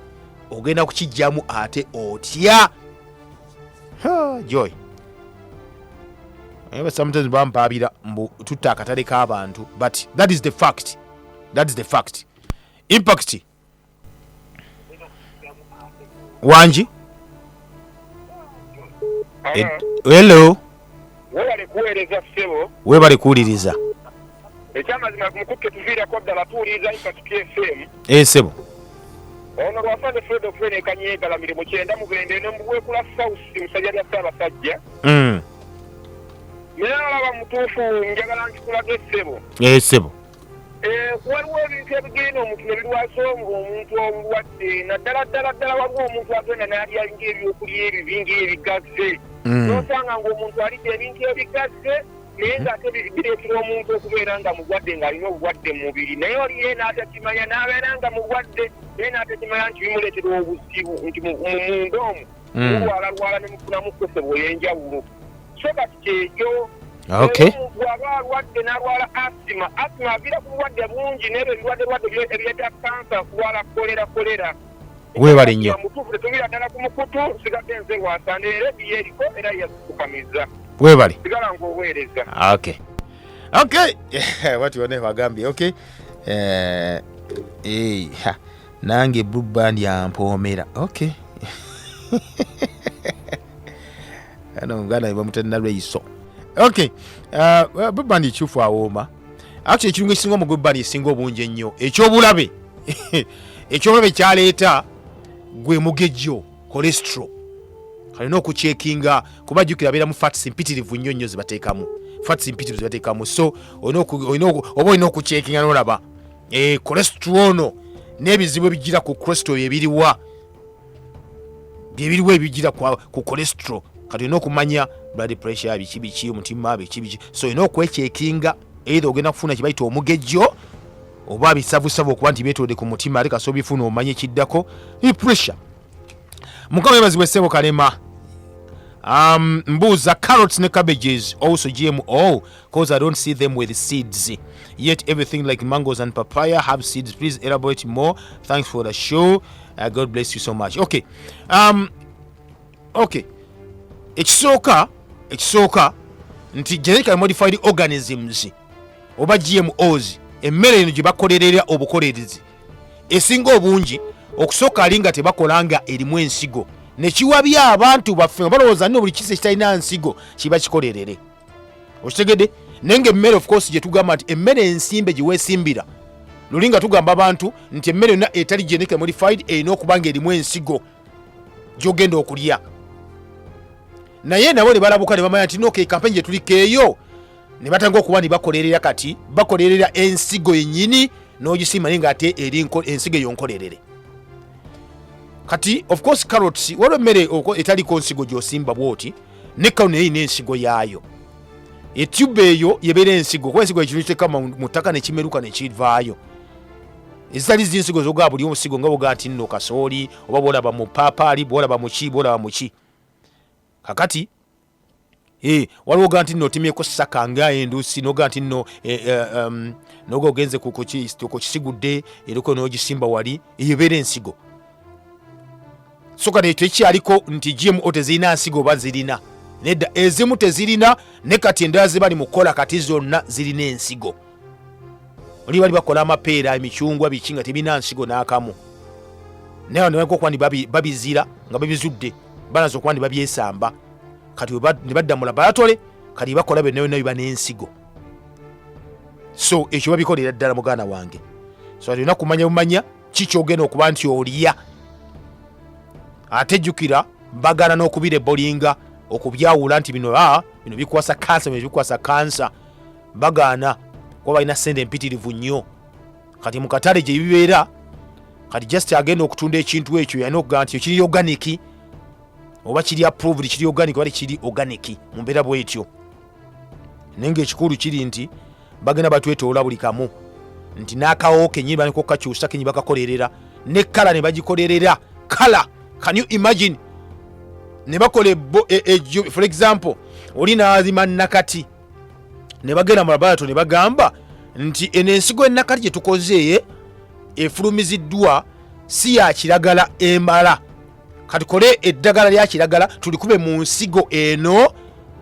ogenda kukijjamu ate otya. Joy. Sometimes bampabira mbu tutta akatale k'abantu, but that is the fact. Impact. Wanji. Hello. Webale kuwuliriza. Ekyamazima kumukutte tuviirako ddala tuwuliriza Impact FM. Sebo. Ono lwafande Fred Ofene Kanyeegala mirimu 9 mu Bende n'Embubwekula South musajja lya Ssaabasajja. Naye alaba mutuufu njagala nkikulaga essebo. Sebo. Waliwo ebintu ebigenda omuntu ne birwasa omuntu obulwadde, naddala waliwo omuntu agenda n'alya ng'ebyokulya ebibi ng'ebigazi. N'osanga ng'omuntu alidde ebintu ebigazi naye ng'ate bireetera omuntu okubeera nga mulwadde ng'alina obulwadde mu mubiri, naye oli ye n'atakimanya n'abeera nga mulwadde naye n'atakimanya nti bimuleetera obuzibu nti mu munda omwo mulwala ne mufunamu kkosebo ey'enjawulo. So kati kyekyo bw'aba alwadde n'alwala asima aviira ku bulwadde bungi n'ebyo ebirwadde ebyeta kansa, kulwala kolera. Weebale nnyo. Mutuufu tetuviira ddala ku mukutu, sigadde nze lwasande era ebiyo eriko era yasukamiza. Weebale. Sigala ng'oweereza. Okay. Wati wone bagambye okay. Nange Blue Band yampoomera. Okay. Ano ngana bamutenda lweiso. Okay. Blue Band chifu awooma. Actually ekirungo ekisinga mu Blue Band esinga obungi ennyo ekyobulabe. Ekyobulabe kyaleeta gwe mugejjo, cholesterol. Kalina okucheckinga kuba jukira abeera mu fats impitirivu nnyo zibateekamu. So olina okucheckinga n'olaba cholesterol no n'ebizibu ebigira ku cholesterol ebiriwa ebigira ku cholesterol. Kati olina okumanya blood pressure biki omutima biki, so olina okwecheckinga either ogenda kufuna kibayita omugejjo oba bisavusavu okuba nti beetodde ku mutima ate kaso bifuna omanye ekiddako pressure. Mukama yebazibwe ssebo Kalema. Mbuza carrots and cabbages also GMO because I don't see them with seeds, yet everything like mangoes and papaya have seeds. Please elaborate more. Thanks for the show. God bless you so much. Okay, ekisooka nti genetically modified organisms oba GMOs emmere eno gye bakolerera obukolerezi esinga obungi okusooka alinga tebakolanga erimu ensigo nekiwabya abantu baffe balowooza nno buli kisa ekitalina nsigo kiba kikolerere. Okitegedde? Nenge emmere of course gye tugamba nti emmere ensimbe gye weesimbira lulinga tugamba abantu nti emmere yonna etali genetically modified erina okuba nga erimu ensigo gy'ogenda okulya. Naye nabo ne balabuka ne bamanya nti noke kampeni gye tuliko eyo ne batanga okuba ne bakolerera kati bakolerera ensigo yennyini n'ogisimba naye ng'ate eri ensigo eyonkolerere. Kati of course carrots waliwo emmere etaliko nsigo gy'osimba bwoti ne kawuno erina ensigo yaayo. Etube eyo yebeera ensigo kuba ensigo ekintu kiteka mu ttaka ne kimeruka ne kivaayo. Ezitali zinsigo zogaa buli omusigo nga bogaa nti nno kasooli oba bwolaba mu paapaali bwolaba mu ki bwolaba mu ki. Kakati waliwo gaa nti nno otimyeko ssaka nga enduusi nogaa nti nno noga ogenze ku kisigudde eriko n'ogisimba wali eyebeera ensigo. So kati tekyaliko nti GMO tezirina nsigo oba zirina. Nedda ezimu tezirina ne kati endala ze bali mu kukola kati zonna zirina ensigo. Oli bali bakola amapeera emicungwa biki nga tebina nsigo n'akamu. Naye ne bako kwandi babizira nga babizudde banazo kwandi babyesamba kati ne badda mu laboratory kati bakola bene bino biba n'ensigo. So ekyo babikolera ddala muganda wange. So alina kumanya bumanya kikyogenda okuba nti oliya atejjukira bagana n'okubira ebolinga okubyawula nti bino bikwasa kansa bino bikwasa kansa bagana kuba balina ssente empitirivu nnyo. Kati mu katale gye bibeera kati just agenda okutunda ekintu ekyo yalina okugamba nti kiri organic oba kiri approved kiri organic oba kiri organic mu mbeera bwetyo. Nenge ekikulu kiri nti bagenda batwetoola buli kamu nti n'akawo kenyini bali kukakyusa kenyi bakakolerera ne kala ne bagikolerera kala. Can you imagine? Ne bakole for example oli n'azima nakati ne bagenda mu laboratory ne bagamba nti ensigo ennakati gye tukoze efulumiziddwa si ya kiragala emala kati kole eddagala lya kiragala tulikube mu nsigo eno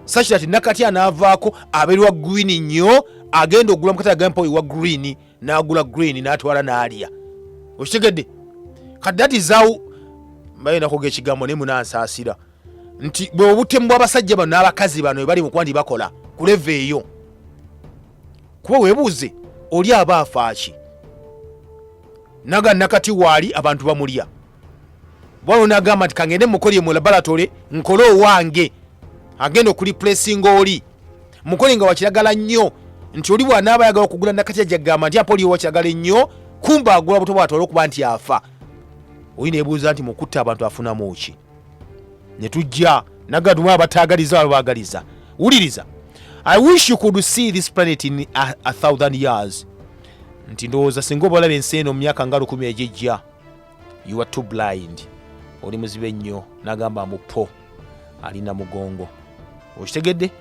such that nakati anaavaako abeerwa green nnyo agenda ogula mukati agampa wa green n'agula green n'atwala n'alya. Okitegedde? Kati that is how bayina kuga ekigambo ne munansaasira nti bwe obutemu bw'abasajja bano n'abakazi bano bali mu kuba ndi bakola kuleva eyo kuba weebuuze oli aba afaaki naga nakati waali abantu bamulya bwalo n'agamba nti kangende mukolye mu laboratory nkole owange agenda okuliplacinga oli mukole nga wakiragala nnyo nti oli bw'anaaba ayagala okugula nakati ajagamba nti apa oli wakiragala ennyo kumba agula buto bwatwala okuba nti afa. Oyina ebuuza nti mukutta abantu afunamu ki? Ne tujja nagaduma abataagaliza abaagaliza. Wuliriza. I wish you could see this planet in a 1,000 years. Nti ndowooza singa oba olaba ensi eno mu myaka nga 10 egyejja. You are too blind. Oli muzibe nnyo n'agamba mupo alina mugongo. Okitegedde?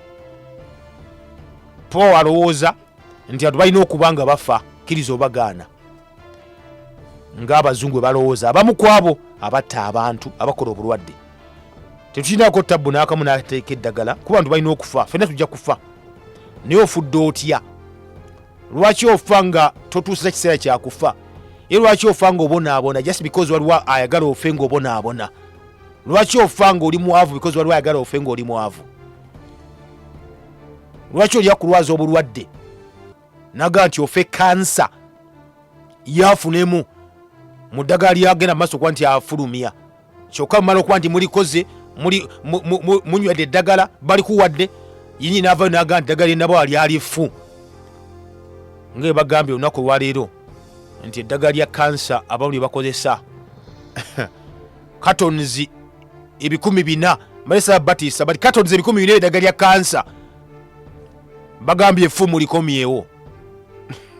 Po alowooza nti atu balina okuba nga bafa kkiriza obagaana. Ng'abazungu balowooza abamu ku abo abatta abantu abakola obulwadde. Tetukinako tabbu n'akamu n'ateeka eddagala kuba bantu balina okufa ffenna tujja kufa. Naye ofudde otya? Lwaki ofa nga totuusiza kiseera kya kufa? Era lwaki ofa nga obonaabona just because waliwo ayagala ofe nga obonaabona? Lwaki ofa nga oli mwavu because waliwo ayagala ofe nga oli mwavu? Lwaki olya kulwaza obulwadde naga nti ofe kansa yafunemu mu ddagala lyagenda maaso kuba nti afulumya kyokka mumala okuba nti mulikoze munywedde eddagala balikuwadde yinyi n'avayo n'agamba nti eddagala lyennabo alyalifu nga bagambye olunaku olwaleero nti eddagala lya kansa abamu lye bakozesa katons 400 balesa batisa bati katons 400 eddagala lya kansa bagambye effumu likomyewo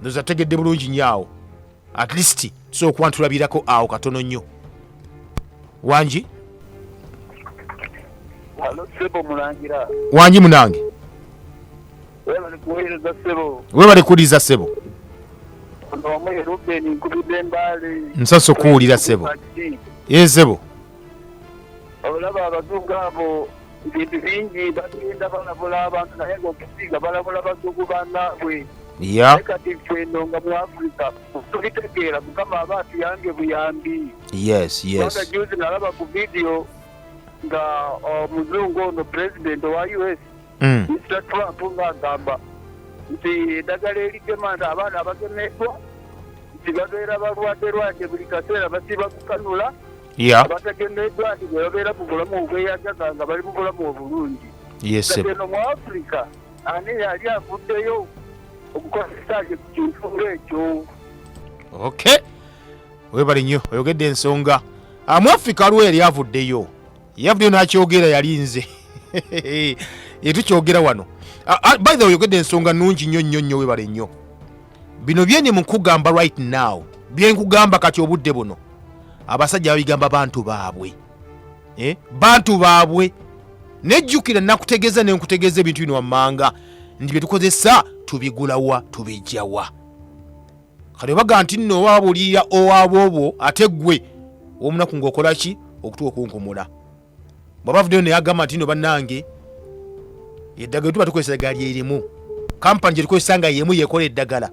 ndoza tegedde bulungi nnyo at least so kwantulabirako awo katono nnyo wangi Halo sebo mulangira. Wangi munange. Wewe ni kuweza sebo. Wewe bali kuliza sebo. Ndo mwe Ruben nkubide mbali. Nsaso kuwulira sebo. Ye sebo. Olaba abazungu abo ibintu bingi bagenda balabula abantu naye ng'okusiga balabula bazungu bannaabwe. Ya. Kati ffe nga mu Africa tubitegeera mukama aba atuyambye buyambi. Yes. Wanga juzi nalaba ku video nga omuzungu ono president wa US Mr. Trump ng'agamba nti eddagala erigema nti abaana abagemeddwa nti babeera balwadde buli kaseera basiba kukanula abatagemeddwa nti bwe babeera mu bulamu obweyajaga nga bali mu bulamu obulungi. Eno mu Africa ani yali avuddeyo okukozesa ku kintu ng'ekyo. Okay, webali nnyo oyogedde ensonga mu Africa aliwo yali avuddeyo yavuddeyo n'akyogera yali nze yetukyogera wano. By the way oyogedde ensonga nnungi nnyo webale nnyo. Bino byenye mu kugamba right now byenkugamba kati obudde buno abasajja babigamba bantu baabwe bantu baabwe nejjukira nakutegeeza nenkutegeeza ebintu bino wammanga ndi bye tukozesa tubigulawa tubijjawa kale baga nti nno wabulira owabwobo ate gwe omunaku ng'okola ki okutuuka okunkumula bwabavuddeyo naye agamba nti nno bannange eddagala tuba tukozesa eddagala lyerimu kampani gye tukozesa nga yemu yekola eddagala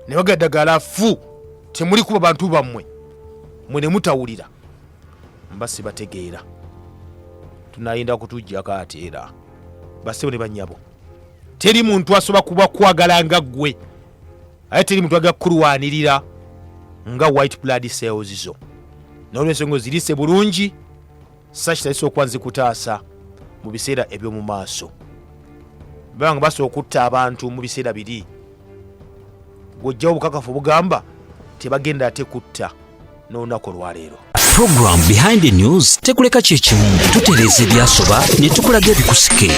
ne baga eddagala fu temuli kuba bantu bammwe mwe ne mutawulira mbasi bategeera tunayinda kutujjako ate era basebo ne bannyabo teri muntu asoba kuba kwagala nga ggwe ate teri muntu agala kulwanirira nga white blood cells zo n'olwensonga zirise bulungi sakitaliso okuba nzikutaasa mu biseera eby'omu maaso banga basobola okutta abantu mu biseera biri gw'ojjawo obukakafu bugamba tebagenda ate kutta n'olunaku olwaleero. Program Behind the News tekuleka kyekimu tutereeza ebyasoba ne tukulaga ebikusike.